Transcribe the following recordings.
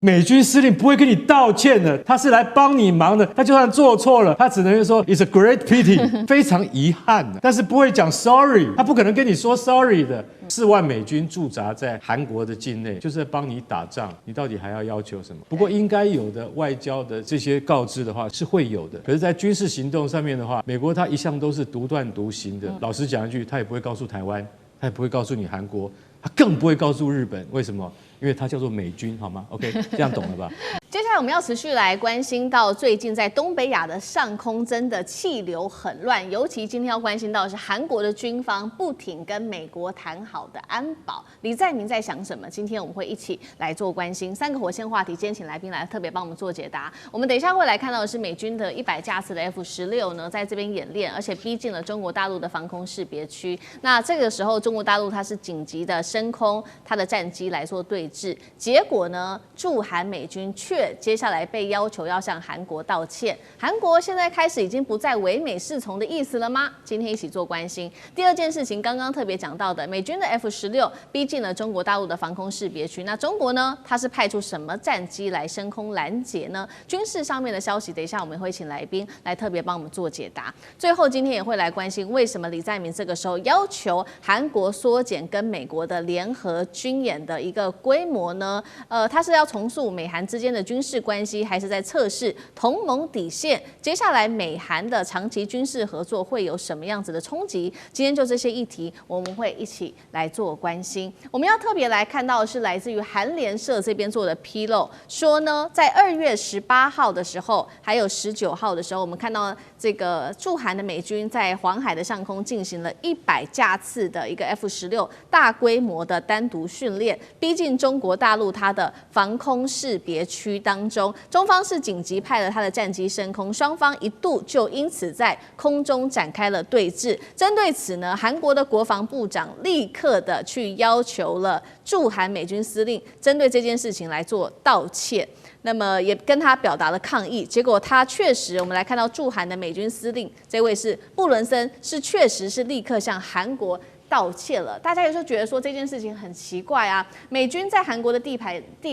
美军司令不会跟你道歉的，他是来帮你忙的。他就算做错了，他只能说 "It's a great pity"， 非常遗憾的，但是不会讲 sorry， 他不可能跟你说 sorry 的。4万美军驻扎在韩国的境内，就是在帮你打仗，你到底还要求什么？不过应该有的外交的这些告知的话是会有的，可是，在军事行动上面的话，美国他一向都是独断独行的。老实讲一句，他也不会告诉台湾，他也不会告诉你韩国，他更不会告诉日本。为什么？因为它叫做美军，好吗 ？OK， 这样懂了吧？接下来我们要持续来关心到最近在东北亚的上空真的气流很乱，尤其今天要关心到的是韩国的军方不停跟美国谈好的安保，李在明在想什么？今天我们会一起来做关心3个火线话题，今天请来宾来特别帮我们做解答。我们等一下会来看到的是美军的100架次的 F-16呢，在这边演练，而且逼近了中国大陆的防空识别区。那这个时候，中国大陆它是紧急的升空它的战机来做对峙，结果呢，驻韩美军却接下来被要求要向韩国道歉。韩国现在开始已经不再唯美是从的意思了吗？今天一起做关心。第二件事情，刚刚特别讲到的，美军的 F-16逼近了中国大陆的防空识别区。那中国呢，它是派出什么战机来升空拦截呢？军事上面的消息，等一下我们会请来宾来特别帮我们做解答。最后，今天也会来关心为什么李在明这个时候要求韩国缩减跟美国的联合军演的一个规模呢？它是要重塑美韩之间的军事关系，还是在测试同盟底线？接下来美韩的长期军事合作会有什么样子的冲击？今天就这些议题，我们会一起来做关心。我们要特别来看到的是来自于韩联社这边做的披露，说呢，在2月18号的时候，还有19号的时候，我们看到这个驻韩的美军在黄海的上空进行了100架次的一个 F-16大规模的单独训练，逼近中国大陆它的防空识别区当中，中方是紧急派了他的战机升空，双方一度就因此在空中展开了对峙。针对此呢，韩国的国防部长立刻的去要求了驻韩美军司令针对这件事情来做道歉。那么也跟他表达了抗议，结果他确实，我们来看到驻韩的美军司令这位是布伦森，是确实是立刻向韩国道歉了。大家有时候觉得说这件事情很奇怪啊，美军在韩国的地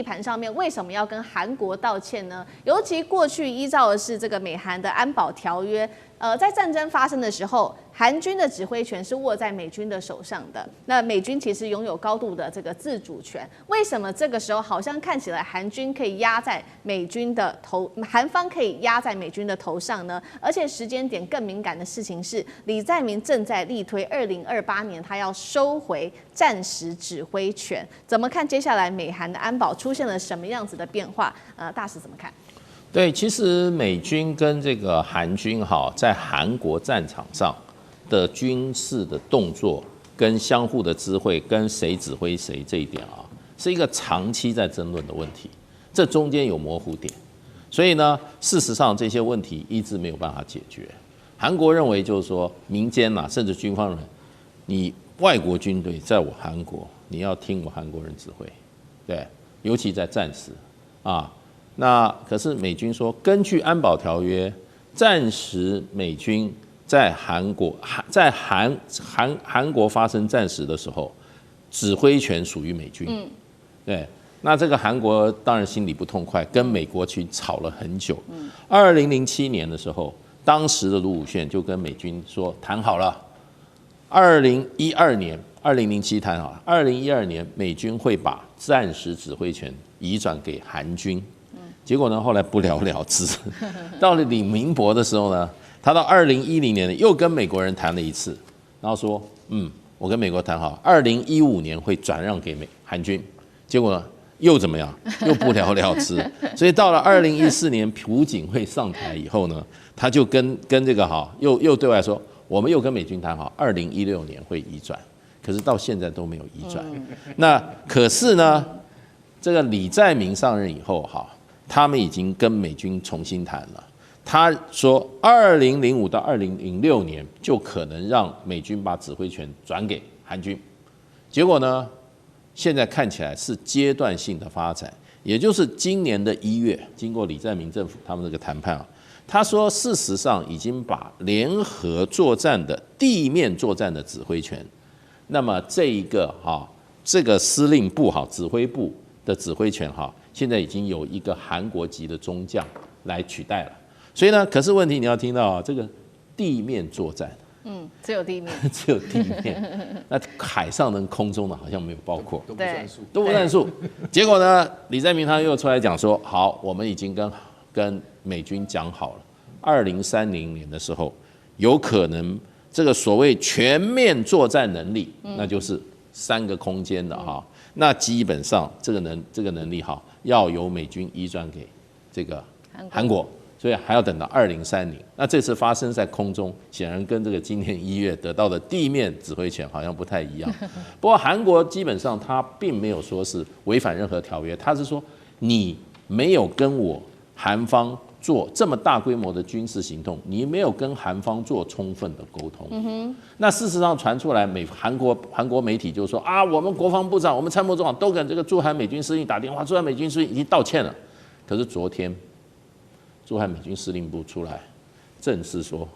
盘上面为什么要跟韩国道歉呢？尤其过去依照的是这个美韩的安保条约，在战争发生的时候，韩军的指挥权是握在美军的手上的。那美军其实拥有高度的这个自主权。为什么这个时候好像看起来韩军可以压在美军的头，韩方可以压在美军的头上呢？而且时间点更敏感的事情是，李在明正在力推2028年他要收回战时指挥权。怎么看接下来美韩的安保出现了什么样子的变化？大使怎么看？对，其实美军跟这个韩军在韩国战场上的军事的动作跟相互的知会，跟谁指挥谁这一点是一个长期在争论的问题，这中间有模糊点，所以呢，事实上这些问题一直没有办法解决。韩国认为就是说，民间甚至军方人，你外国军队在我韩国，你要听我韩国人指挥，对，尤其在战时那可是美军说，根据安保条约，战时美军在韩国发生战时的时候，指挥权属于美军。对，那这个韩国当然心里不痛快，跟美国去吵了很久。2007年的时候，当时的卢武铉就跟美军说谈好了，2012年2007谈好了，2012年美军会把战时指挥权移转给韩军。结果呢，后来不了了之。到了李明博的时候呢，他到2010年又跟美国人谈了一次，然后说，我跟美国谈好，2015年会转让给韩军。结果呢，又怎么样？又不了了之。所以到了2014年朴槿惠上台以后呢，他就跟这个又对外说，我们又跟美军谈好，2016年会移转。可是到现在都没有移转。那可是呢，这个李在明上任以后他们已经跟美军重新谈了。他说，2005到2006年就可能让美军把指挥权转给韩军。结果呢，现在看起来是阶段性的发展，也就是今年的1月，经过李在明政府他们这个谈判他说，事实上已经把联合作战的地面作战的指挥权，那么这个司令部指挥部的指挥权现在已经有一个韩国籍的中将来取代了。所以呢，可是问题你要听到啊，这个地面作战，只有地面，只有地面，那海上跟空中的好像没有包括，都不算数。都不算数。结果呢，李在明他又出来讲说，好，我们已经跟美军讲好了，2030年的时候，有可能这个所谓全面作战能力，那就是3个空间的哈。那基本上这个能力哈，要由美军移转给这个韩国。所以还要等到2030。那这次发生在空中，显然跟这个今年1月得到的地面指挥权好像不太一样。不过韩国基本上他并没有说是违反任何条约，他是说你没有跟我韩方做这么大规模的军事行动，你没有跟韩方做充分的沟通。那事实上传出来，韩国媒体就说啊，我们国防部长、我们参谋总长都跟这个驻韩美军司令打电话，驻韩美军司令已经道歉了。可是昨天，驻韩美军司令部出来正式说，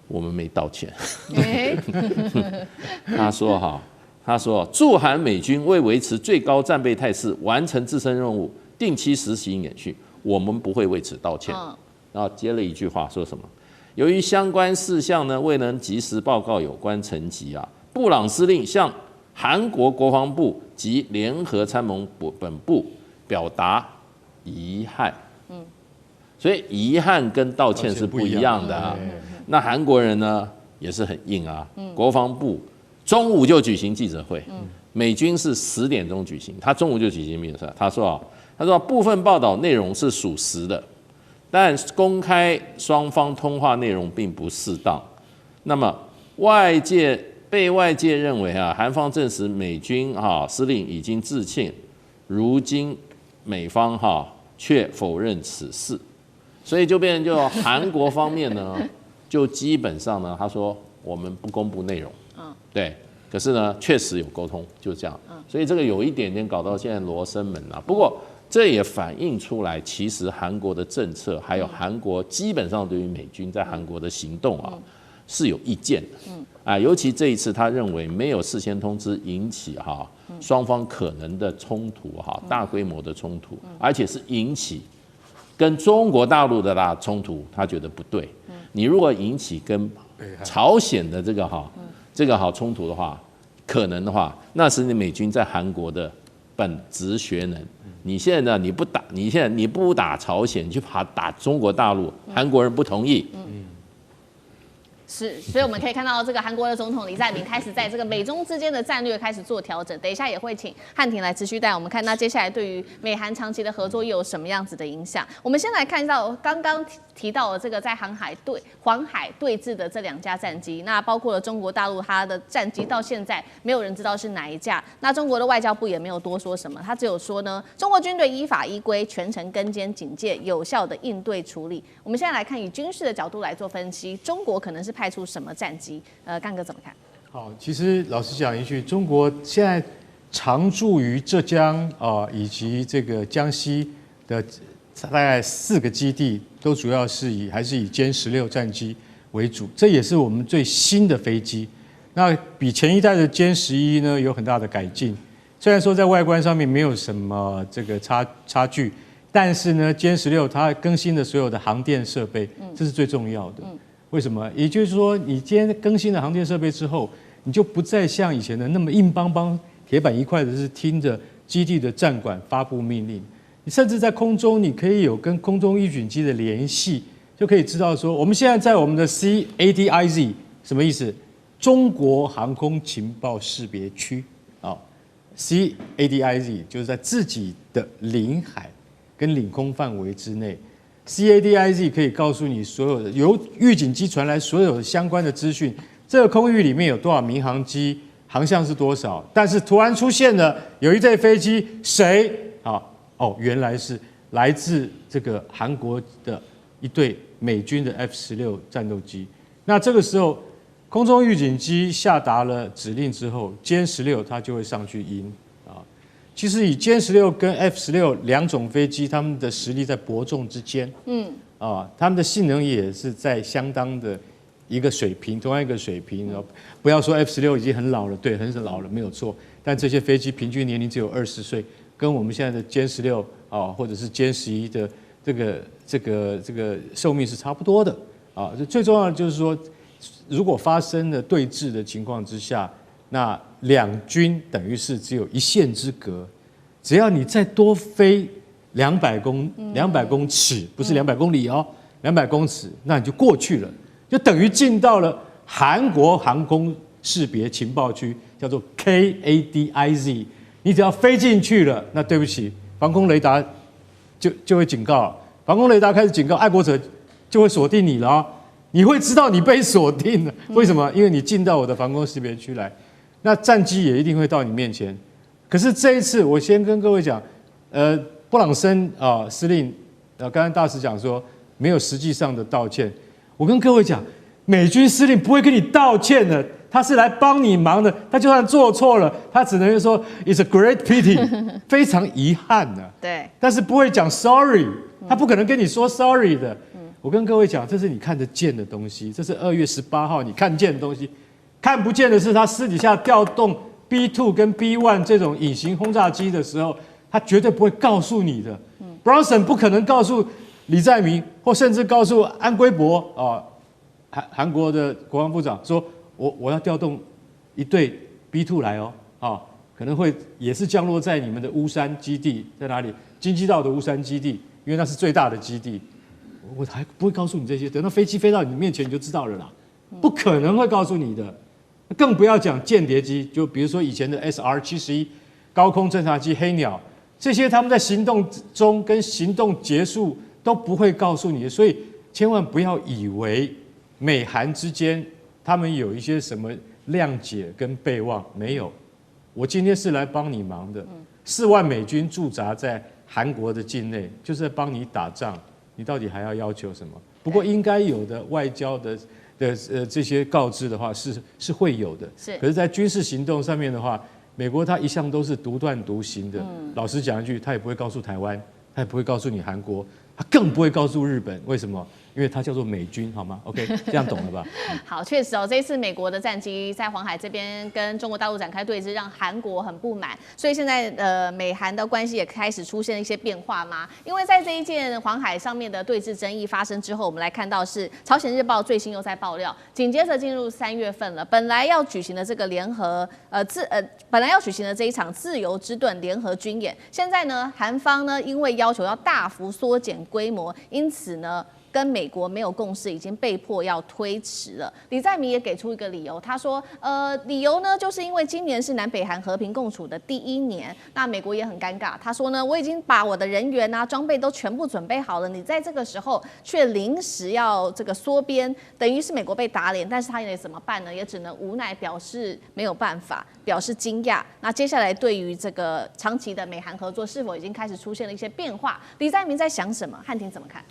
我们没道歉。他说驻韩美军为维持最高战备态势，完成自身任务，定期实行演训，我们不会为此道歉。然后接了一句话说什么？由于相关事项呢未能及时报告有关层级啊，布朗司令向韩国国防部及联合参谋本部表达遗憾。所以遗憾跟道歉是不一样的啊。那韩国人呢也是很硬啊，国防部中午就举行记者会，美军是10点钟举行，他中午就举行记者会。他说部分报道内容是属实的，但公开双方通话内容并不适当。那么被外界认为啊，韩方证实美军司令已经致歉，如今美方却否认此事。所以就变成就韩国方面呢，就基本上呢，他说我们不公布内容，对，可是呢确实有沟通，就这样，所以这个有一点点搞到现在罗生门了。不过这也反映出来，其实韩国的政策还有韩国基本上对于美军在韩国的行动啊是有意见的，尤其这一次他认为没有事先通知引起双方可能的冲突大规模的冲突，而且是引起跟中国大陆的冲突，他觉得不对。你如果引起跟朝鲜的这个冲突的话，可能的话，那是你美军在韩国的本职学能。你现在呢，你不打朝鲜，去打中国大陆，韩国人不同意。是，所以我们可以看到这个韩国的总统李在明开始在这个美中之间的战略开始做调整。等一下也会请汉庭来持续带我们看，那接下来对于美韩长期的合作又有什么样子的影响？我们先来看到刚刚提到了这个在黄海对峙的这2架战机，那包括了中国大陆它的战机到现在没有人知道是哪一架。那中国的外交部也没有多说什么，他只有说呢，中国军队依法依规全程跟监警戒，有效的应对处理。我们现在来看以军事的角度来做分析，中国可能是派出什么战机？干哥怎么看？好，其实老实讲一句，中国现在常驻于浙江以及这个江西的大概4个基地，都主要是还是以歼16战机为主，这也是我们最新的飞机。那比前一代的歼11呢有很大的改进，虽然说在外观上面没有什么这个差距，但是呢歼16它更新了所有的航电设备，这是最重要的。为什么？也就是说，你今天更新了航电设备之后，你就不再像以前的那么硬邦邦、铁板一块的，是听着基地的战管发布命令。你甚至在空中，你可以有跟空中预警机的联系，就可以知道说，我们现在在我们的 CADIZ 什么意思？中国航空情报识别区CADIZ 就是在自己的领海跟领空范围之内。CADIZ 可以告诉你所有的由预警机传来所有的相关的资讯，这个空域里面有多少民航机，航向是多少。但是突然出现了有一队飞机，谁原来是来自这个韩国的一队美军的 F-16战斗机。那这个时候，空中预警机下达了指令之后，歼16它就会上去应。其实以歼16跟 F-162种飞机，他们的实力在伯仲之间，他们的性能也是在相当的一个水平，同样一个水平。不要说 F-16已经很老了，对，很老了没有错，但这些飞机平均年龄只有20岁，跟我们现在的歼16啊，或者是歼11的这个寿命是差不多的啊。最重要的就是说，如果发生了对峙的情况之下，那两军等于是只有一线之隔，只要你再多飞200公尺，不是200公里哦，200公尺，那你就过去了，就等于进到了韩国航空识别情报区，叫做 KADIZ。你只要飞进去了，那对不起，防空雷达就会警告，防空雷达开始警告，爱国者就会锁定你了哦。你会知道你被锁定了，为什么？因为你进到我的防空识别区来，那战机也一定会到你面前。可是这一次，我先跟各位讲，布朗森司令，刚才大使讲说没有实际上的道歉。我跟各位讲，美军司令不会跟你道歉的，他是来帮你忙的。他就算做错了，他只能说 "It's a great pity"， 非常遗憾的。对，但是不会讲 sorry， 他不可能跟你说 sorry 的。我跟各位讲，这是你看得见的东西，这是2月18号你看见的东西，看不见的是他私底下调动 B2 跟 B1 这种隐形轰炸机的时候，他绝对不会告诉你的。Bronson 不可能告诉李在明，或甚至告诉安圭博韩国的国防部长说，我要调动一队 B2 来哦，可能会也是降落在你们的乌山基地，在哪里？京畿道的乌山基地，因为那是最大的基地。我还不会告诉你这些，等到飞机飞到你面前你就知道了啦，不可能会告诉你的，更不要讲间谍机，就比如说以前的 SR-71高空侦察机黑鸟，这些他们在行动中跟行动结束都不会告诉你的，所以千万不要以为美韩之间他们有一些什么谅解跟备忘，没有。我今天是来帮你忙的，4万美军驻扎在韩国的境内，就是在帮你打仗。你到底还要要求什么？不过应该有的外交的这些告知的话是会有的。是。可是，在军事行动上面的话，美国它一向都是独断独行的。老实讲一句，他也不会告诉台湾，他也不会告诉你韩国，他更不会告诉日本。为什么？因为它叫做美军，好吗 ？OK， 这样懂了吧？好，确实哦，这一次美国的战机在黄海这边跟中国大陆展开对峙，让韩国很不满，所以现在美韩的关系也开始出现一些变化吗？因为在这一件黄海上面的对峙争议发生之后，我们来看到是朝鲜日报最新又在爆料，紧接着进入3月份了，本来要举行的这个本来要举行的这一场自由之盾联合军演，现在呢，韩方呢因为要求要大幅缩减规模，因此呢，跟美国没有共识，已经被迫要推迟了。李在明也给出一个理由，他说，理由呢，就是因为今年是南北韩和平共处的第1年，那美国也很尴尬。他说呢，我已经把我的人员啊、装备都全部准备好了，你在这个时候却临时要这个缩编，等于是美国被打脸，但是他也怎么办呢？也只能无奈表示没有办法，表示惊讶。那接下来对于这个长期的美韩合作是否已经开始出现了一些变化，李在明在想什么？汉庭怎么看？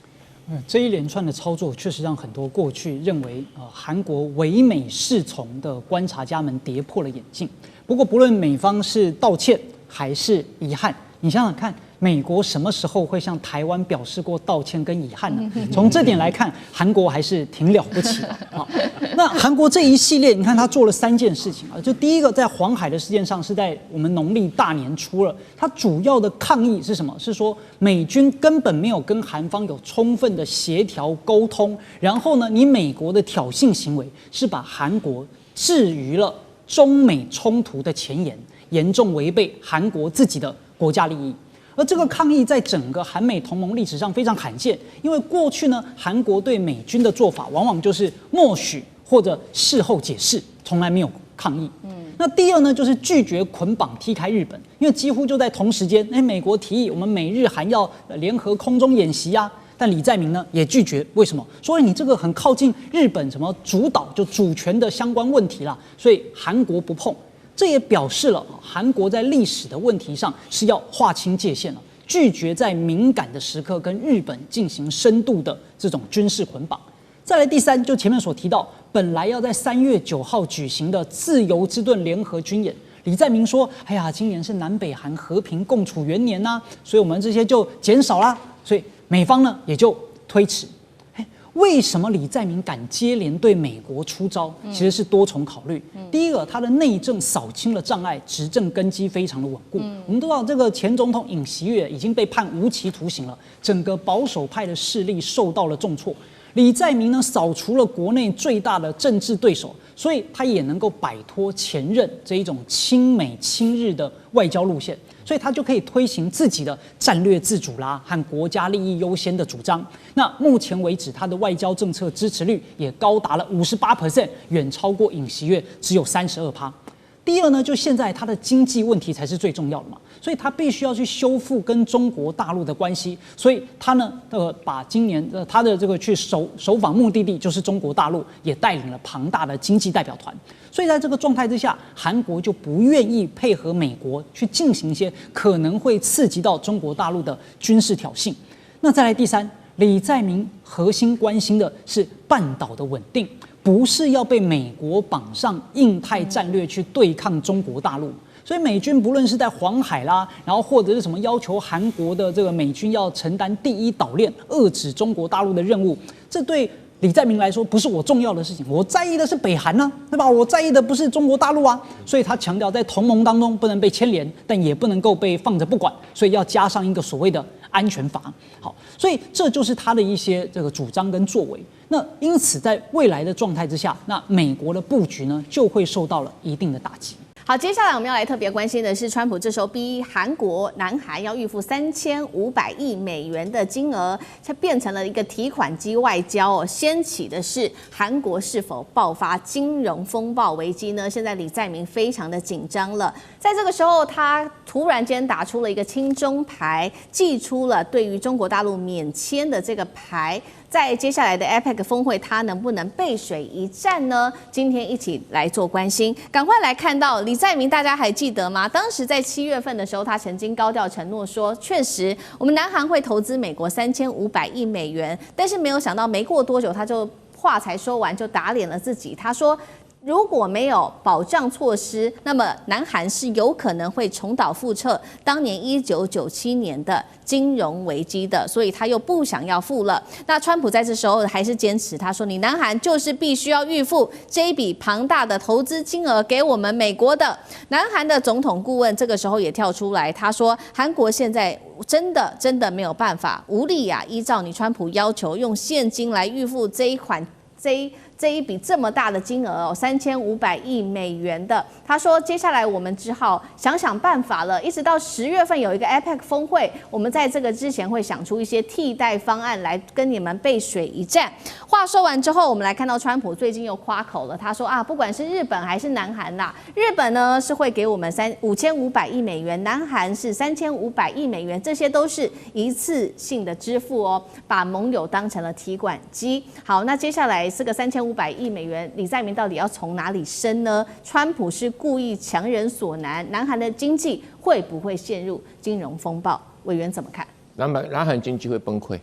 这一连串的操作确实让很多过去认为韩国唯美是从的观察家们跌破了眼镜。不过，不论美方是道歉还是遗憾，你想想看，美国什么时候会向台湾表示过道歉跟遗憾呢？从这点来看，韩国还是挺了不起的啊。那韩国这一系列，你看他做了3件事情啊。就第一个，在黄海的事件上，是在我们农历大年初了。他主要的抗议是什么？是说美军根本没有跟韩方有充分的协调沟通，然后呢，你美国的挑衅行为是把韩国置于了中美冲突的前沿，严重违背韩国自己的国家利益。而这个抗议在整个韩美同盟历史上非常罕见，因为过去呢，韩国对美军的做法往往就是默许或者事后解释，从来没有抗议。那第二呢，就是拒绝捆绑踢开日本，因为几乎就在同时间，美国提议我们美日韩要联合空中演习啊，但李在明呢也拒绝，为什么？说你这个很靠近日本什么主导就主权的相关问题啦，所以韩国不碰。这也表示了韩国在历史的问题上是要划清界限了，拒绝在敏感的时刻跟日本进行深度的这种军事捆绑。再来第3，就前面所提到，本来要在3月9号举行的自由之盾联合军演，李在明说：“哎呀，今年是南北韩和平共处元年呐，所以我们这些就减少啦。”所以美方呢也就推迟。为什么李在明敢接连对美国出招？其实是多重考虑。第一个，他的内政扫清了障碍，执政根基非常的稳固。我们都知道，这个前总统尹锡悦已经被判无期徒刑了，整个保守派的势力受到了重挫。李在明呢，扫除了国内最大的政治对手，所以他也能够摆脱前任这一种亲美亲日的外交路线。所以他就可以推行自己的战略自主啦和国家利益优先的主张。那目前为止，他的外交政策支持率也高达了58%，远超过尹锡悦只有32%。第二呢，就现在他的经济问题才是最重要的嘛，所以他必须要去修复跟中国大陆的关系，所以他呢，把今年他的这个去首访目的地就是中国大陆，也带领了庞大的经济代表团。所以在这个状态之下，韩国就不愿意配合美国去进行一些可能会刺激到中国大陆的军事挑衅。那再来第三，李在明核心关心的是半岛的稳定，不是要被美国绑上印太战略去对抗中国大陆。所以美军不论是在黄海啦，然后或者是什么要求韩国的这个美军要承担第一岛链，遏制中国大陆的任务，这对李在明来说不是我重要的事情，我在意的是北韩啊，对吧？我在意的不是中国大陆啊，所以他强调在同盟当中不能被牵连，但也不能够被放着不管，所以要加上一个所谓的安全法。好，所以这就是他的一些这个主张跟作为。那因此在未来的状态之下，那美国的布局呢就会受到了一定的打击。好，接下来我们要来特别关心的是，川普这时候逼南韩要预付3500亿美元的金额，它变成了一个提款机外交哦。掀起的是韩国是否爆发金融风暴危机呢？现在李在明非常的紧张了，在这个时候，他突然间打出了一个亲中牌，祭出了对于中国大陆免签的这个牌。在接下来的 APEC 峰会，他能不能背水一战呢？今天一起来做关心，赶快来看到李在明，大家还记得吗？当时在7月份的时候，他曾经高调承诺说，确实我们南韩会投资美国3500亿美元，但是没有想到没过多久，他就话才说完就打脸了自己，他说，如果没有保障措施，那么南韩是有可能会重蹈覆辙当年1997年的金融危机的，所以他又不想要付了。那川普在这时候还是坚持，他说你南韩就是必须要预付这一笔庞大的投资金额给我们美国的。南韩的总统顾问这个时候也跳出来，他说韩国现在真的没有办法，无力啊，依照你川普要求用现金来预付这一笔这么大的金额哦，3500亿美元的。他说，接下来我们只好想办法了。一直到10月份有一个 APEC 峰会，我们在这个之前会想出一些替代方案来跟你们背水一战。话说完之后，我们来看到川普最近又夸口了，他说啊，不管是日本还是南韩啦，日本呢是会给我们5500亿美元，南韩是3500亿美元，这些都是一次性的支付哦，把盟友当成了提款机。好，那接下来这个3500亿美元，李在明到底要从哪里生呢？川普是故意强人所难，南韩的经济会不会陷入金融风暴？委员怎么看？南韩经济会崩溃。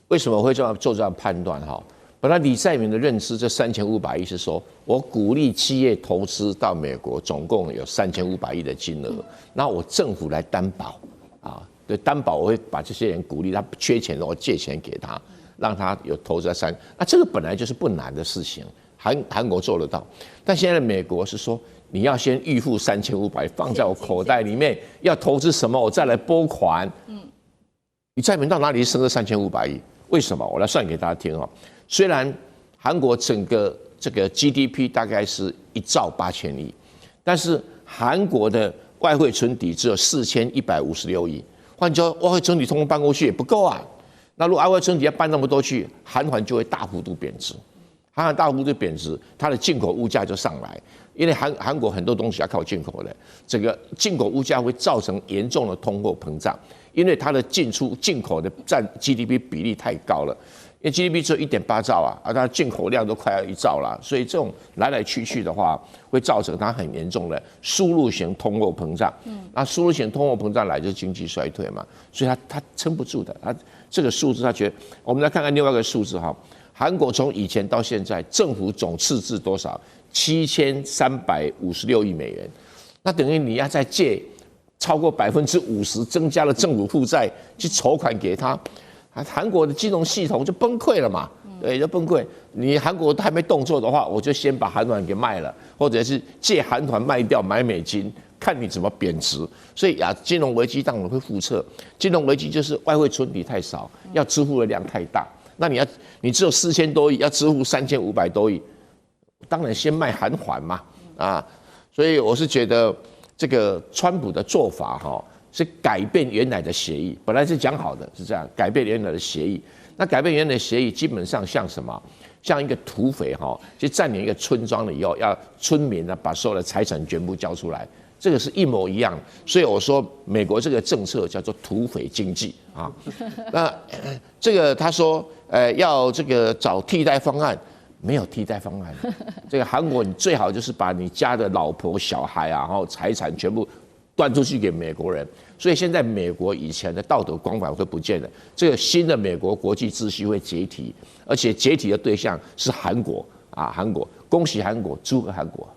为什么会这样做这样判断？哈，本来李在明的认知，这3500亿是说我鼓励企业投资到美国，总共有3500亿的金额，那我政府来担保啊，对，担保我会把这些人鼓励他缺钱的，我借钱给他。让他有投资在那这个本来就是不难的事情，韩国做得到。但现在美国是说，你要先预付3500放在我口袋里面，要投资什么我再来拨款。李在明到哪里生这3500亿？为什么？我来算给大家听哦。虽然韩国整个这个 GDP 大概是1兆8000亿，但是韩国的外汇存底只有4156亿，换句话说，外汇存底通通搬过去也不够啊。那如果外汇存底要搬那么多去，韩元就会大幅度贬值，韩元大幅度贬值，它的进口物价就上来，因为韩国很多东西要靠进口的，这个进口物价会造成严重的通货膨胀，因为它的进口的占 GDP 比例太高了，因为 GDP 只有1.8兆啊，它进口量都快要1兆了，所以这种来来去去的话，会造成它很严重的输入型通货膨胀。那输入型通货膨胀来就是经济衰退嘛，所以它撑不住的。它这个数字，他觉得我们来看看另外一个数字哈，韩国从以前到现在，政府总赤字多少？7356亿美元，那等于你要再借超过50%，增加了政府负债去筹款给他，韩国的金融系统就崩溃了嘛。对，就崩溃。你韩国都还没动作的话，我就先把韩团给卖了，或者是借韩团卖掉买美金，看你怎么贬值。所以金融危机当然会复测。金融危机就是外汇存底太少，要支付的量太大。那你只有4000多亿，要支付3500多亿，当然先卖韩环嘛，啊，所以我是觉得这个川普的做法是改变原来的协议，本来是讲好的是这样，改变原来的协议。那改变原来的协议基本上像什么？像一个土匪去占领一个村庄了以后，要村民呢把所有的财产全部交出来，这个是一模一样。所以我说美国这个政策叫做土匪经济啊。那这个他说要这个找替代方案，没有替代方案。这个韩国你最好就是把你家的老婆小孩然后财产全部端出去给美国人。所以现在美国以前的道德光环会不见了，这个新的美国国际秩序会解体，而且解体的对象是韩国啊，韩国，恭喜韩国，祝贺韩国。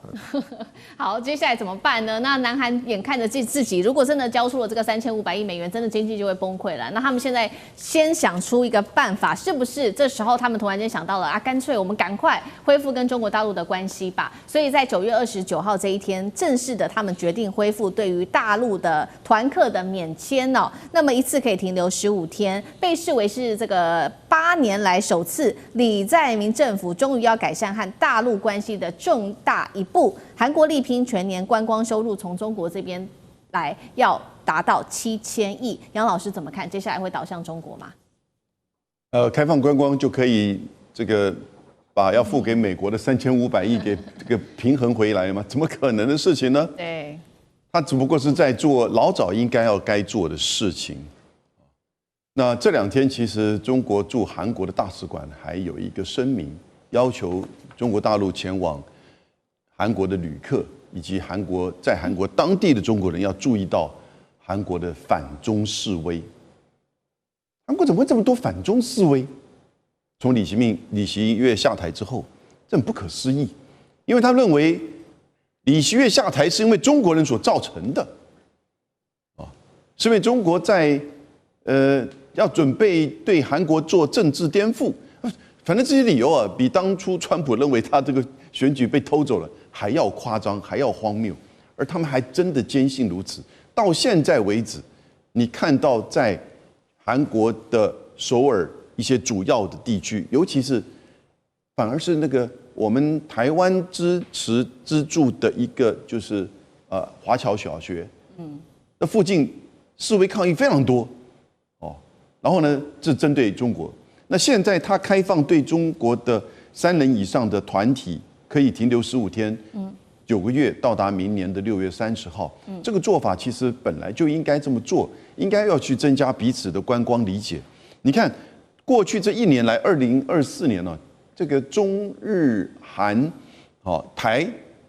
好，接下来怎么办呢？那南韩眼看着自己如果真的交出了这个3500亿美元，真的经济就会崩溃了。那他们现在先想出一个办法，是不是这时候他们突然间想到了啊？干脆我们赶快恢复跟中国大陆的关系吧。所以在9月29号这一天，正式的他们决定恢复对于大陆的团客的免签哦。那么一次可以停留15天，被视为是这个8年来首次李在明政府终于要改善和大陆关系的重大一步。韩国力拼全年观光收入从中国这边来要达到7000亿，杨老师怎么看？接下来会导向中国吗？开放观光就可以这个把要付给美国的3500亿给这个平衡回来吗？怎么可能的事情呢？对，他只不过是在做老早应该做的事情。那这2天其实中国驻韩国的大使馆还有一个声明，要求中国大陆前往韩国的旅客以及在韩国当地的中国人要注意到韩国的反中示威。韩国怎么会这么多反中示威？从李习月下台之后，这很不可思议，因为他认为李习月下台是因为中国人所造成的，是因为中国在要准备对韩国做政治颠覆。反正这些理由啊，比当初川普认为他这个选举被偷走了还要夸张，还要荒谬，而他们还真的坚信如此。到现在为止，你看到在韩国的首尔一些主要的地区，尤其是反而是那个我们台湾支持资助的一个就是华侨小学，那附近示威抗议非常多然后呢，这针对中国。那现在他开放对中国的3人以上的团体可以停留15天，9个月，到达明年的6月30号。这个做法其实本来就应该这么做，应该要去增加彼此的观光理解。你看，过去这1年来，2024年呢，这个中日韩、台，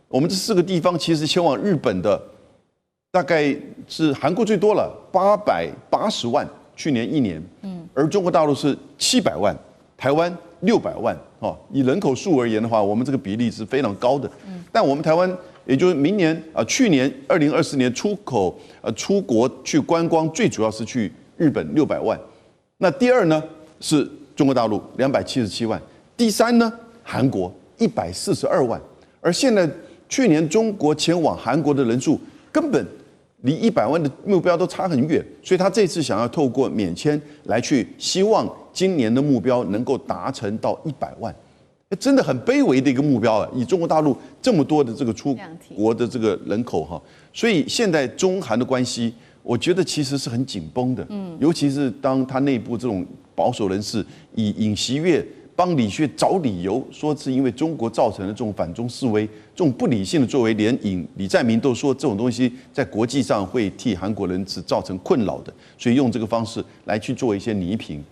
我们这4个地方其实前往日本的大概是韩国最多了，880万。去年1年，而中国大陆是700万，台湾600万，以人口数而言的话，我们这个比例是非常高的。但我们台湾，也就是明年去年2024年出国去观光，最主要是去日本600万，那第2呢是中国大陆277万，第3呢韩国142万，而现在去年中国前往韩国的人数根本离100万的目标都差很远，所以他这次想要透过免签来去，希望今年的目标能够达成到100万，真的很卑微的一个目标啊！以中国大陆这么多的这个出国的这个人口所以现在中韩的关系，我觉得其实是很紧绷的，尤其是当他内部这种保守人士以尹锡悦帮李学找理由，说是因为中国造成的这种反中示威，这种不理性的作为，连李在明都说这种东西在国际上会替韩国人是造成困扰的，所以用这个方式来去做一些拟评，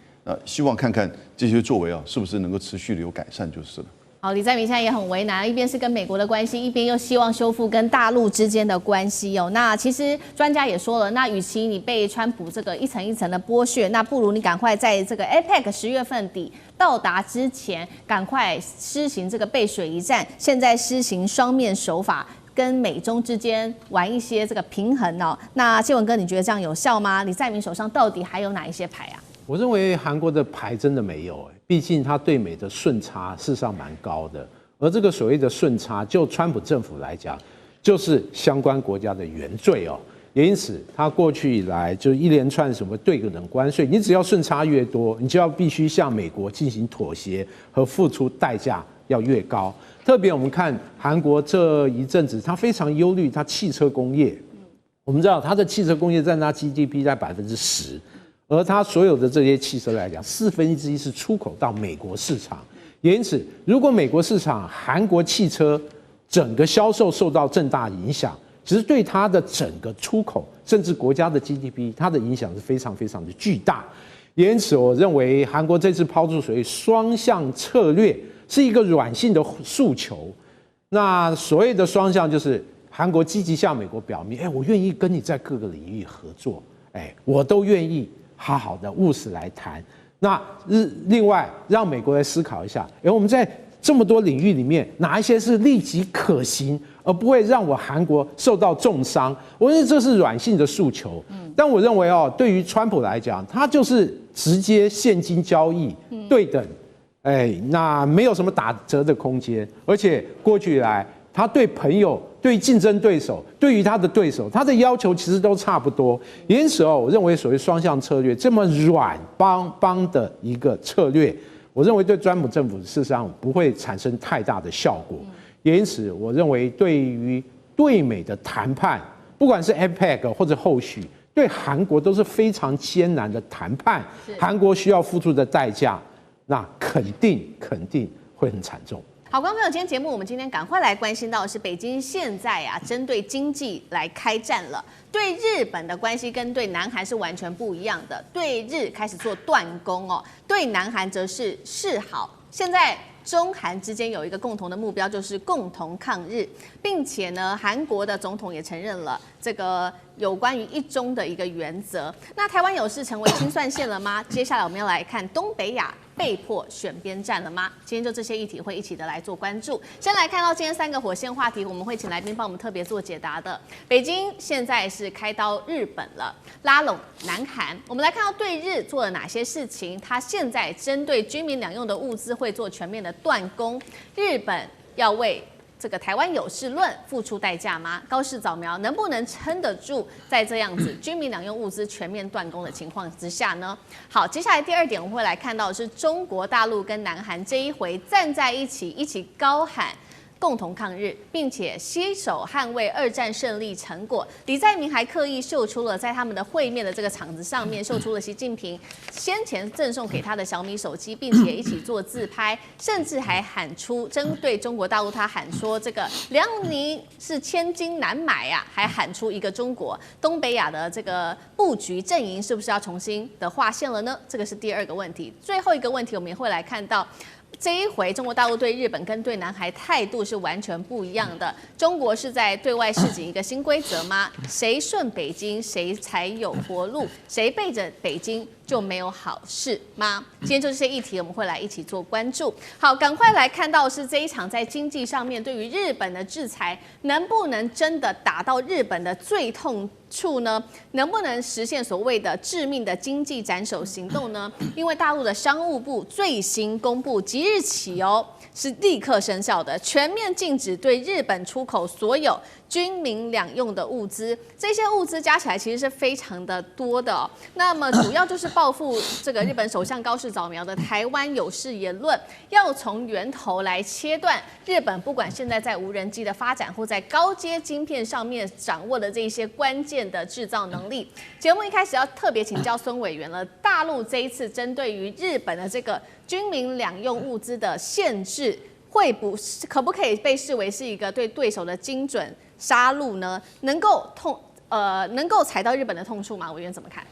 希望看看这些作为是不是能够持续的有改善就是了。好，李在明现在也很为难，一边是跟美国的关系，一边又希望修复跟大陆之间的关系那其实专家也说了，那与其你被川普这个一层一层的剥削，那不如你赶快在这个 APEC 10月份底到达之前，赶快施行这个背水一战，现在施行双面手法，跟美中之间玩一些这个平衡那建文哥，你觉得这样有效吗？李在明手上到底还有哪一些牌啊？我认为韩国的牌真的没有，毕竟它对美的顺差事实上蛮高的，而这个所谓的顺差，就川普政府来讲，就是相关国家的原罪哦。也因此，他过去以来就一连串什么对等关税，你只要顺差越多，你就要必须向美国进行妥协和付出代价要越高。特别我们看韩国这一阵子，他非常忧虑他汽车工业。我们知道它的汽车工业占它 GDP 在10%，而它所有的这些汽车来讲，1/4是出口到美国市场。也因此，如果美国市场韩国汽车整个销售受到重大影响，其实对它的整个出口，甚至国家的 GDP， 它的影响是非常非常的巨大。也因此，我认为韩国这次抛出所谓双向策略是一个软性的诉求。那所谓的双向，就是韩国积极向美国表明，我愿意跟你在各个领域合作，我都愿意好好的务实来谈。那另外让美国来思考一下，我们在这么多领域里面，哪一些是立即可行，而不会让我韩国受到重伤？我认为这是软性的诉求。但我认为对于川普来讲，他就是直接现金交易，对等，那没有什么打折的空间。而且过去以来，他对朋友、对竞争对手、对于他的对手，他的要求其实都差不多。因此我认为所谓双向策略这么软邦的一个策略，我认为对川普政府事实上不会产生太大的效果。也因此，我认为对于对美的谈判，不管是 APEC 或者后续，对韩国都是非常艰难的谈判。韩国需要付出的代价，那肯定会很惨重。好，观众朋友，今天节目我们今天赶快来关心到的是北京现在针对经济来开战了。对日本的关系跟对南韩是完全不一样的，对日开始做断供对南韩则是示好。现在中韩之间有一个共同的目标，就是共同抗日，并且呢，韩国的总统也承认了这个有关于一中的一个原则。那台湾有事成为清算线了吗？接下来我们要来看东北亚被迫选边站了吗？今天就这些议题会一起的来做关注。先来看到今天3个火线话题，我们会请来宾帮我们特别做解答的。北京现在是开刀日本了，拉拢南韩。我们来看到对日做了哪些事情？他现在针对军民两用的物资会做全面的断供，日本要为这个台湾有事论付出代价吗？高市早苗能不能撑得住在这样子军民两用物资全面断供的情况之下呢？好，接下来第2点我们会来看到的是中国大陆跟南韩这一回站在一起高喊共同抗日，并且携手捍卫2战胜利成果。李在明还刻意秀出了在他们的会面的这个场子上面，秀出了习近平先前赠送给他的小米手机，并且一起做自拍，甚至还喊出针对中国大陆，他喊说这个辽宁是千金难买啊，还喊出一个中国。东北亚的这个布局阵营是不是要重新的划线了呢？这个是第2个问题。最后一个问题，我们也会来看到。这一回，中国大陆对日本跟对南韩态度是完全不一样的。中国是在对外示警一个新规则吗？谁顺北京，谁才有活路？谁背着北京就没有好事吗？今天就这些议题，我们会来一起做关注。好，赶快来看到是这一场在经济上面对于日本的制裁，能不能真的打到日本的最痛处呢？能不能实现所谓的致命的经济斩首行动呢？因为大陆的商务部最新公布，即日起是立刻生效的，全面禁止对日本出口所有军民两用的物资。这些物资加起来其实是非常的多的那么主要就是报复这个日本首相高市早苗的台湾有事言论，要从源头来切断日本不管现在在无人机的发展或在高阶晶片上面掌握的这些关键的制造能力。节目一开始要特别请教孙委员了，大陆这一次针对于日本的这个军民两用物资的限制，可不可以被视为是一个对对手的精准杀戮呢？能够踩到日本的痛处吗？委员怎么看？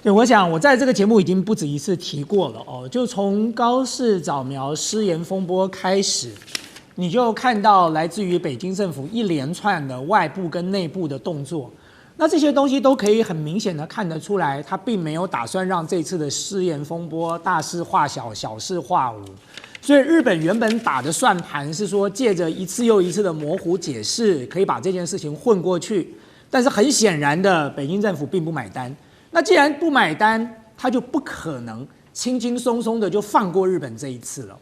对，我想我在这个节目已经不止一次提过了就从高市早苗失言风波开始，你就看到来自于北京政府一连串的外部跟内部的动作。那这些东西都可以很明显的看得出来，他并没有打算让这次的失言风波大事化小，小事化无。所以日本原本打的算盘是说，借着一次又一次的模糊解释，可以把这件事情混过去。但是很显然的，北京政府并不买单。那既然不买单，他就不可能轻轻松松的就放过日本这一次了。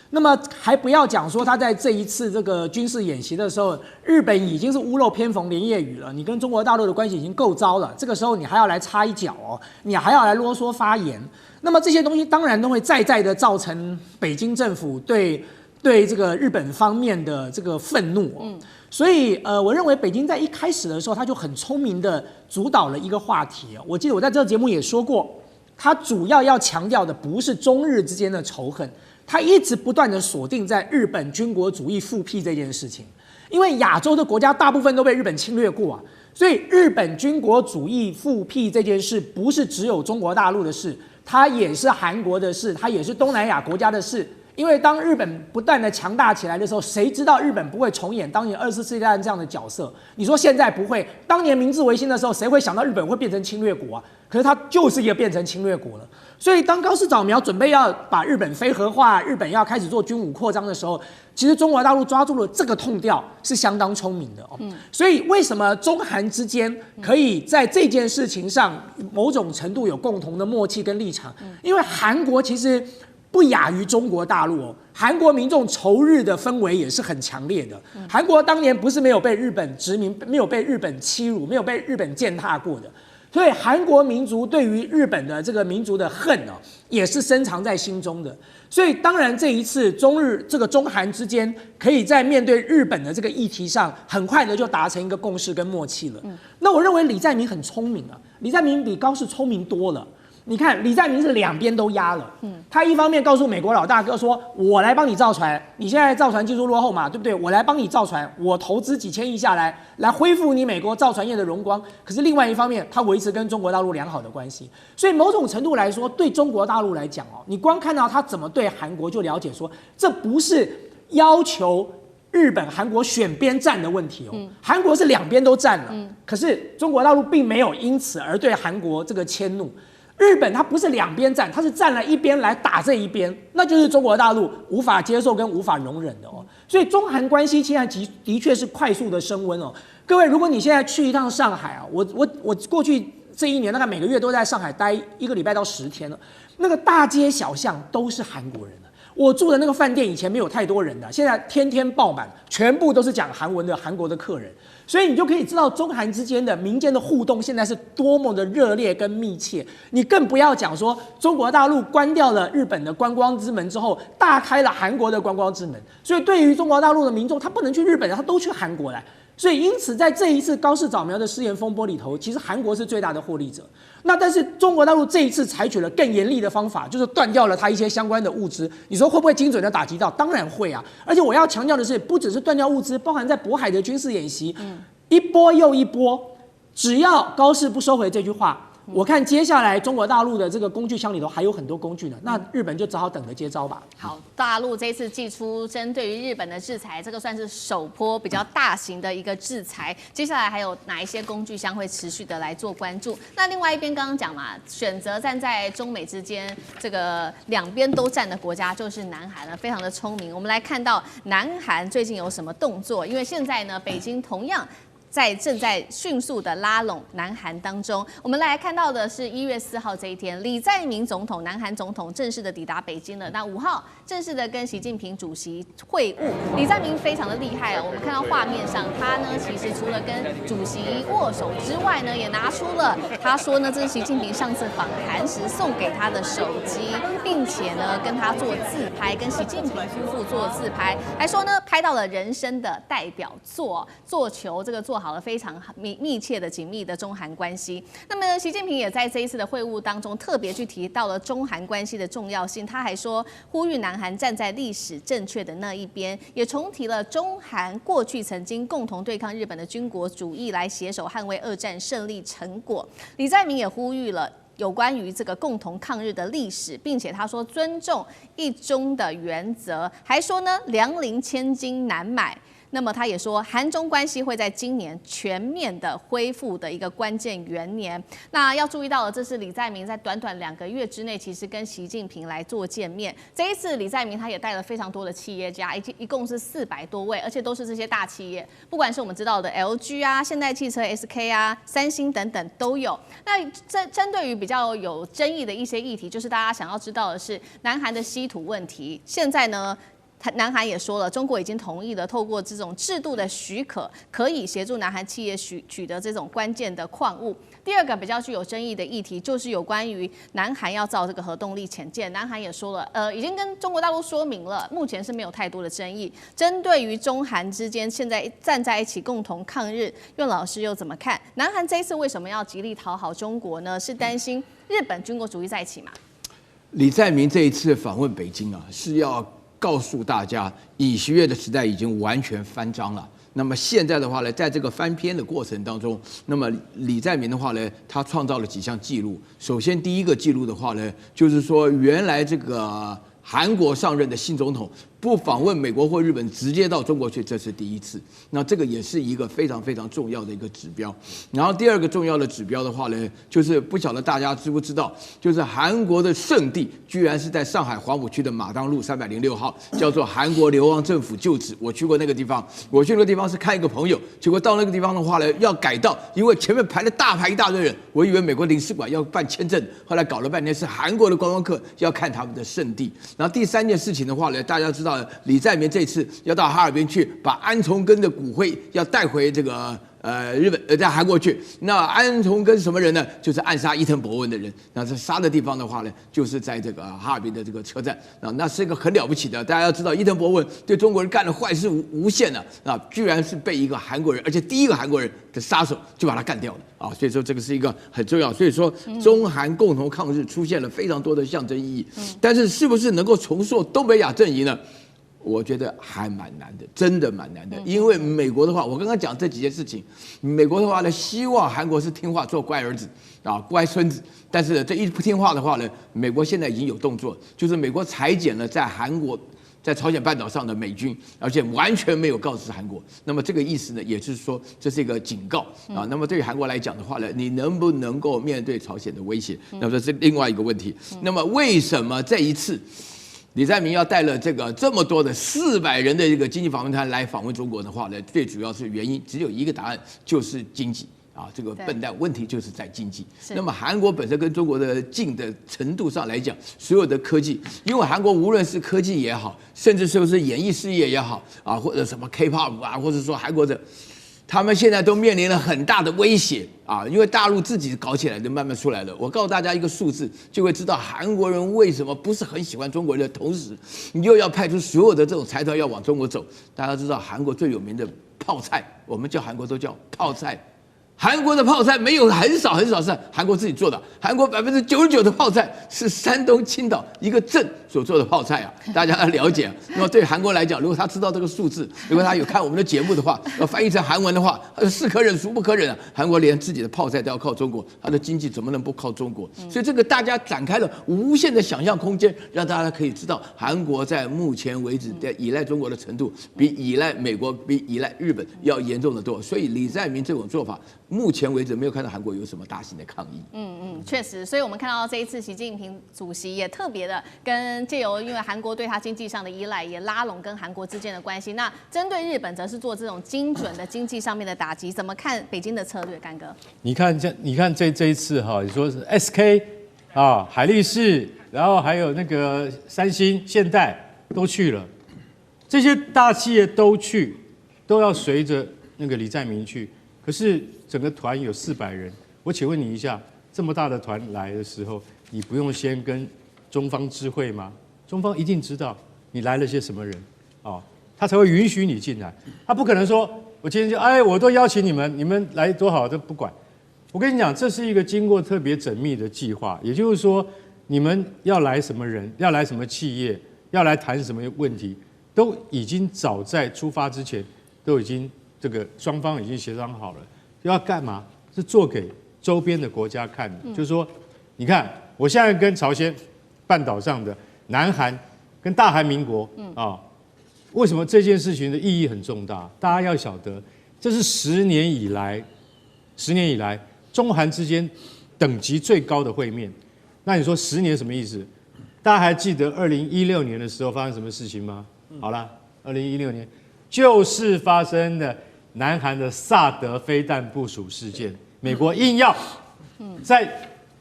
那么还不要讲说他在这一次这个军事演习的时候，日本已经是屋漏偏逢连夜雨了，你跟中国大陆的关系已经够糟了，这个时候你还要来插一脚哦，你还要来啰嗦发言，那么这些东西当然都会再的造成北京政府对这个日本方面的这个愤怒哦。所以我认为北京在一开始的时候，他就很聪明的主导了一个话题哦。我记得我在这个节目也说过，他主要强调的不是中日之间的仇恨。他一直不断的锁定在日本军国主义复辟这件事情，因为亚洲的国家大部分都被日本侵略过啊，所以日本军国主义复辟这件事不是只有中国大陆的事，它也是韩国的事，它也是东南亚国家的事。因为当日本不断的强大起来的时候，谁知道日本不会重演当年2次世界大战这样的角色？你说现在不会，当年明治维新的时候，谁会想到日本会变成侵略国啊？可是它就是一个变成侵略国了。所以当高市早苗准备要把日本非核化，日本要开始做军武扩张的时候，其实中国大陆抓住了这个痛调，是相当聪明的哦。所以为什么中韩之间可以在这件事情上某种程度有共同的默契跟立场？因为韩国其实不亚于中国大陆哦，韩国民众仇日的氛围也是很强烈的。韩国当年不是没有被日本殖民，没有被日本欺辱，没有被日本践踏过的。所以韩国民族对于日本的这个民族的恨哦，也是深藏在心中的。所以当然这一次中韩之间可以在面对日本的这个议题上，很快的就达成一个共识跟默契了。那我认为李在明很聪明啊，李在明比高市聪明多了。你看李在明是两边都压了，他一方面告诉美国老大哥说，我来帮你造船，你现在造船技术落后嘛，对不对？我来帮你造船，我投资几千亿下来恢复你美国造船业的荣光。可是另外一方面，他维持跟中国大陆良好的关系，所以某种程度来说，对中国大陆来讲哦，你光看到他怎么对韩国，就了解说，这不是要求日本、韩国选边站的问题哦，韩国是两边都站了，可是中国大陆并没有因此而对韩国这个迁怒。日本它不是两边站，它是站了一边来打这一边，那就是中国大陆无法接受跟无法容忍的哦。所以中韩关系现在的确是快速的升温哦。各位，如果你现在去一趟上海啊，我过去这一年大概每个月都在上海待1个礼拜到10天了，那个大街小巷都是韩国人。我住的那个饭店以前没有太多人的，现在天天爆满，全部都是讲韩文的韩国的客人，所以你就可以知道中韩之间的民间的互动现在是多么的热烈跟密切。你更不要讲说中国大陆关掉了日本的观光之门之后，大开了韩国的观光之门，所以对于中国大陆的民众，他不能去日本，他都去韩国来。所以因此在这一次高市早苗的失言风波里头，其实韩国是最大的获利者。那但是中国大陆这一次采取了更严厉的方法，就是断掉了它一些相关的物资。你说会不会精准的打击到？当然会啊！而且我要强调的是，不只是断掉物资，包含在渤海的军事演习，一波又一波。只要高市不收回这句话，我看接下来中国大陆的这个工具箱里头还有很多工具呢，那日本就只好等着接招吧。好，大陆这次祭出针对于日本的制裁，这个算是首波比较大型的一个制裁。接下来还有哪一些工具箱会持续的来做关注？那另外一边刚刚讲嘛，选择站在中美之间这个两边都站的国家就是南韩了，非常的聪明。我们来看到南韩最近有什么动作？因为现在呢，北京同样正在迅速的拉拢南韩当中，我们来看到的是1月4号这一天，李在明总统，南韩总统正式的抵达北京了。那5号正式的跟习近平主席会晤。李在明非常的厉害哦，我们看到画面上，他呢其实除了跟主席握手之外呢，也拿出了他说呢这是习近平上次访韩时送给他的手机，并且呢跟他做自拍，跟习近平夫妇做自拍，还说呢拍到了人生的代表作，做球这个做好了非常密切的紧密的中韩关系。那么习近平也在这一次的会晤当中特别去提到了中韩关系的重要性，他还说呼吁南韩站在历史正确的那一边，也重提了中韩过去曾经共同对抗日本的军国主义，来携手捍卫2战胜利成果。李在明也呼吁了有关于这个共同抗日的历史，并且他说尊重一中的原则，还说呢粮林千金难买。那么他也说，韩中关系会在今年全面的恢复的一个关键元年。那要注意到的，这是李在明在短短2个月之内，其实跟习近平来做见面。这一次李在明他也带了非常多的企业家，一共是400多位，而且都是这些大企业，不管是我们知道的 LG 啊、现代汽车、SK 啊、三星等等都有。那针对于比较有争议的一些议题，就是大家想要知道的是南韩的稀土问题。现在呢，南韩也说了，中国已经同意了，透过这种制度的许可，可以协助南韩企业取得这种关键的矿物。第二个比较具有争议的议题，就是有关于南韩要造这个核动力潜舰。南韩也说了，已经跟中国大陆说明了，目前是没有太多的争议。针对于中韩之间现在站在一起共同抗日，苑老师又怎么看？南韩这一次为什么要极力讨好中国呢？是担心日本军国主义再起吗？李在明这一次访问北京啊，是要告诉大家，尹锡悦的时代已经完全翻章了。那么现在的话呢，在这个翻篇的过程当中，那么李在明的话呢，他创造了几项记录。首先，第一个记录的话呢，就是说原来这个韩国上任的新总统不访问美国或日本，直接到中国去，这是第一次。那这个也是一个非常非常重要的一个指标。然后第二个重要的指标的话呢，就是不晓得大家知不知道，就是韩国的圣地居然是在上海黄浦区的马当路306号，叫做韩国流亡政府旧址。我去过那个地方，我去那个地方是看一个朋友，结果到那个地方的话呢，要改道，因为前面排了大排一大堆人，我以为美国领事馆要办签证，后来搞了半天是韩国的观光客要看他们的圣地。然后第三件事情的话呢，大家知道李在明这次要到哈尔滨去，把安重根的骨灰要带回这个日本在韩国去。那安重根什么人呢？就是暗杀伊藤博文的人。那这杀的地方的话呢，就是在这个哈尔滨的这个车站。那是一个很了不起的。大家要知道，伊藤博文对中国人干的坏事无限的居然是被一个韩国人，而且第一个韩国人的杀手就把他干掉了啊！所以说这个是一个很重要。所以说中韩共同抗日出现了非常多的象征意义。但是是不是能够重塑东北亚阵营呢？我觉得还蛮难的，真的蛮难的。因为美国的话，我刚刚讲这几件事情，美国的话呢，希望韩国是听话，做乖儿子乖孙子。但是这一不听话的话呢，美国现在已经有动作，就是美国裁减了在韩国、在朝鲜半岛上的美军，而且完全没有告知韩国。那么这个意思呢，也就是说这是一个警告那么对于韩国来讲的话呢，你能不能够面对朝鲜的威胁？那么这是另外一个问题。那么为什么这一次李在明要带了这么多的400人的一个经济访问团来访问中国的话呢，最主要是原因只有一个答案，就是经济这个笨蛋问题就是在经济。那么韩国本身跟中国的近的程度上来讲，所有的科技，因为韩国无论是科技也好，甚至说是演艺事业也好或者什么 K-pop 或者说韩国的，他们现在都面临了很大的威胁因为大陆自己搞起来的慢慢出来了。我告诉大家一个数字，就会知道韩国人为什么不是很喜欢中国人的同时，你又要派出所有的这种财团要往中国走。大家知道韩国最有名的泡菜，我们叫韩国都叫泡菜。韩国的泡菜没有很少是韩国自己做的，韩国99%的泡菜是山东青岛一个镇所做的泡菜大家要了解那么对韩国来讲，如果他知道这个数字，如果他有看我们的节目的话，要翻译成韩文的话，是可忍孰不可忍韩国连自己的泡菜都要靠中国，他的经济怎么能不靠中国？所以这个大家展开了无限的想象空间，让大家可以知道韩国在目前为止的依赖中国的程度，比依赖美国、比依赖日本要严重得多。所以李在明这种做法，目前为止没有看到韩国有什么大型的抗议。确实，所以我们看到这一次习近平主席也特别的借由因为韩国对他经济上的依赖，也拉拢跟韩国之间的关系。那针对日本，则是做这种精准的经济上面的打击。怎么看北京的策略，干哥？你看这一次你说是 SK 海力士，然后还有那个三星、现代都去了，这些大企业都去，都要随着那个李在明去。可是整个团有400人，我请问你一下，这么大的团来的时候，你不用先跟中方知会吗？中方一定知道你来了些什么人他才会允许你进来。他不可能说我今天就我都邀请你们，你们来多好都不管。我跟你讲，这是一个经过特别缜密的计划，也就是说，你们要来什么人，要来什么企业，要来谈什么问题，都已经早在出发之前都已经这个双方已经协商好了，要干嘛？是做给周边的国家看的，就是说，你看，我现在跟朝鲜半岛上的南韩跟大韩民国为什么这件事情的意义很重大？大家要晓得，这是10年以来中韩之间等级最高的会面。那你说10年什么意思？大家还记得2016年的时候发生什么事情吗？好了，2016年就是发生了南韩的萨德飞弹部署事件，美国硬要在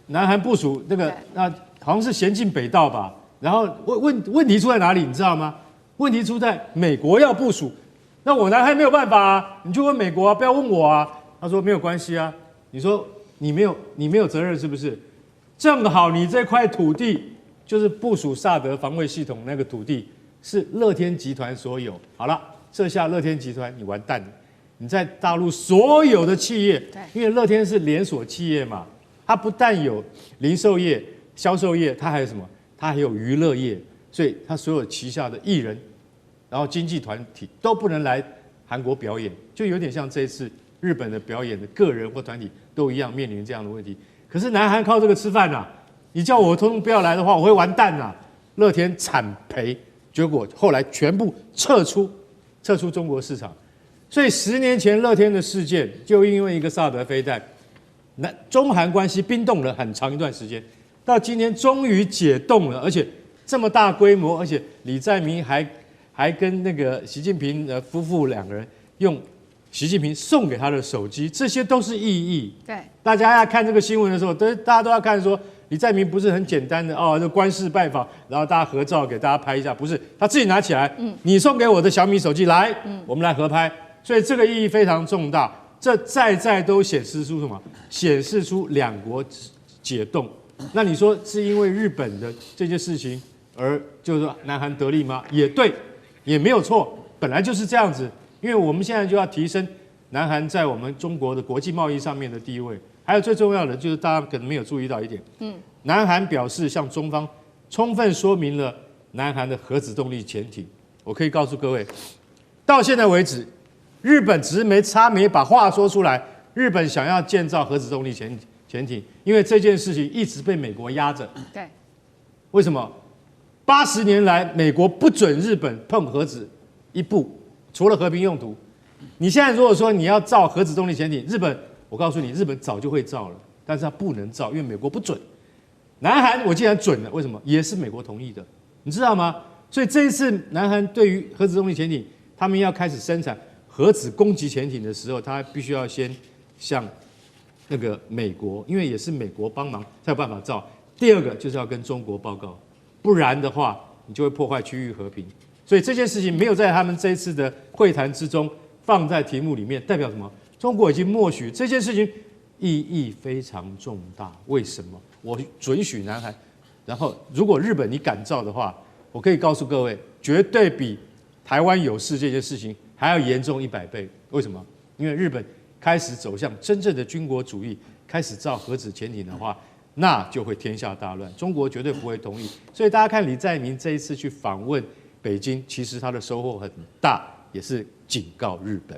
南韩部署那好像是咸镜北道吧，然后问题出在哪里？你知道吗？问题出在美国要部署，那我南韩没有办法啊，你就问美国啊，不要问我啊。他说没有关系啊，你说你没有责任是不是？正好你这块土地就是部署萨德防卫系统那个土地是乐天集团所有。好了，这下乐天集团你完蛋了，你在大陆所有的企业，因为乐天是连锁企业嘛，它不但有零售业、销售业，它还有什么？它还有娱乐业，所以它所有旗下的艺人，然后经纪团体都不能来韩国表演，就有点像这一次日本的表演的个人或团体都一样面临这样的问题。可是南韩靠这个吃饭呐，你叫我通通不要来的话，我会完蛋呐！乐天惨赔，结果后来全部撤出中国市场。所以10年前乐天的事件，就因为一个萨德飞弹，中韩关系冰冻了很长一段时间，到今天终于解冻了，而且这么大规模，而且李在明还跟那个习近平夫妇2个人用习近平送给他的手机，这些都是意义。对，大家要看这个新闻的时候，大家都要看说李在明不是很简单的就官事拜访，然后大家合照给大家拍一下，不是他自己拿起来，你送给我的小米手机来，我们来合拍，所以这个意义非常重大。这在都显示出什么？显示出2国解冻。那你说是因为日本的这件事情而就是说南韩得利吗？也对，也没有错，本来就是这样子。因为我们现在就要提升南韩在我们中国的国际贸易上面的地位。还有最重要的就是大家可能没有注意到一点，南韩表示向中方充分说明了南韩的核子动力潜艇。我可以告诉各位，到现在为止，日本只是没把话说出来。日本想要建造核子动力潜艇，因为这件事情一直被美国压着。对，为什么？80年来，美国不准日本碰核子一步，除了和平用途。你现在如果说你要造核子动力潜艇，日本，我告诉你，日本早就会造了，但是它不能造，因为美国不准。南韩我既然准了，为什么？也是美国同意的，你知道吗？所以这一次南韩对于核子动力潜艇，他们要开始生产核子攻击潜艇的时候，他必须要先向那个美国，因为也是美国帮忙才有办法造。第二个就是要跟中国报告，不然的话你就会破坏区域和平。所以这件事情没有在他们这一次的会谈之中放在题目里面，代表什么？中国已经默许这件事情意义非常重大。为什么？我准许南韩，然后如果日本你敢造的话，我可以告诉各位，绝对比台湾有事这件事情还要严重100倍。为什么？因为日本开始走向真正的军国主义，开始造核子潜艇的话，那就会天下大乱。中国绝对不会同意。所以大家看李在明这一次去访问北京，其实他的收获很大，也是警告日本。